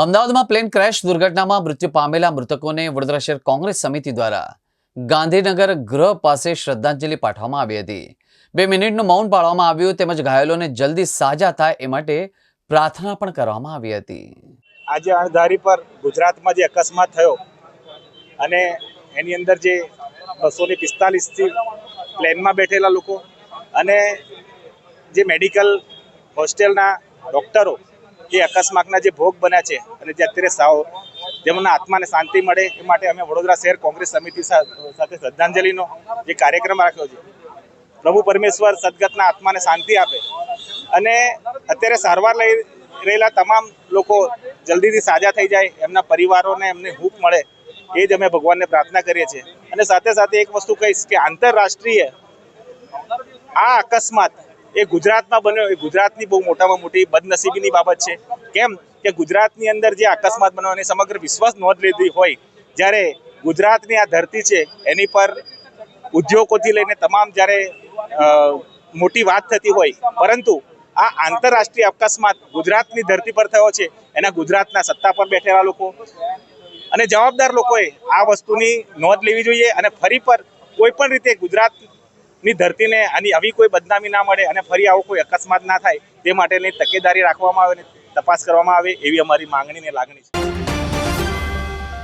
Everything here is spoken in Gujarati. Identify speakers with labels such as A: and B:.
A: અમદાવાદમાં પ્લેન ક્રેશ દુર્ઘટનામાં મૃત્યુ પામેલા મૃતકોને વડોદરા શહેર કોંગ્રેસ સમિતિ દ્વારા ગાંધીનગર ગૃહ પાસે શ્રદ્ધાંજલિ પાઠવવામાં આવી હતી। 2 મિનિટનું મૌન પાળવામાં આવ્યું તેમજ ઘાયલોને જલ્દી સાજા થાય એ માટે પ્રાર્થના પણ કરવામાં આવી હતી।
B: આજે અણધારી પર ગુજરાતમાં જે અકસ્માત થયો અને એની અંદર જે 245 થી પ્લેનમાં બેઠેલા લોકો અને જે મેડિકલ હોસ્ટેલના ડોક્ટરો જે અકસ્માતના જે ભોગ બન્યા છે અને જે અત્યારે જેમના આત્માને શાંતિ મળે એ માટે અમે વડોદરા શહેર કોંગ્રેસ સમિતિ સાથે શ્રદ્ધાંજલિનો જે કાર્યક્રમ રાખ્યો છે। પ્રભુ પરમેશ્વર સદગતના આત્માને શાંતિ આપે અને અત્યારે સારવાર લઈ રહેલા તમામ લોકો જલ્દીથી સાજા થઈ જાય, એમના પરિવારોને એમને હૂંફ મળે એ જ અમે ભગવાનને પ્રાર્થના કરીએ છીએ। અને સાથે સાથે એક વસ્તુ કહીશ કે આંતરરાષ્ટ્રીય આ અકસ્માત એ ગુજરાતમાં બન્યો એ ગુજરાતની બહુ મોટામાં મોટી બદનસીબીની બાબત છે। કેમ કે ગુજરાતની અંદર જે અકસ્માત બન્યો એની સમગ્ર વિશ્વાસ નોંધ લીધી હોય, જ્યારે ગુજરાતની આ ધરતી છે એની પર ઉદ્યોગોથી લઈને તમામ જ્યારે મોટી વાત થતી હોય, પરંતુ આ આંતરરાષ્ટ્રીય અકસ્માત ગુજરાતની ધરતી પર થયો છે એના ગુજરાતના સત્તા પર બેઠેલા લોકો અને જવાબદાર લોકોએ આ વસ્તુની નોંધ લેવી જોઈએ અને ફરી પર કોઈ પણ રીતે ગુજરાતની ધરતીને આની આવી કોઈ બદનામી ના મળે અને ફરી આવો કોઈ અકસ્માત ના થાય તે માટેની તકેદારી રાખવામાં આવે અને તપાસ કરવામાં આવે એવી અમારી માંગણી અને લાગણી છે।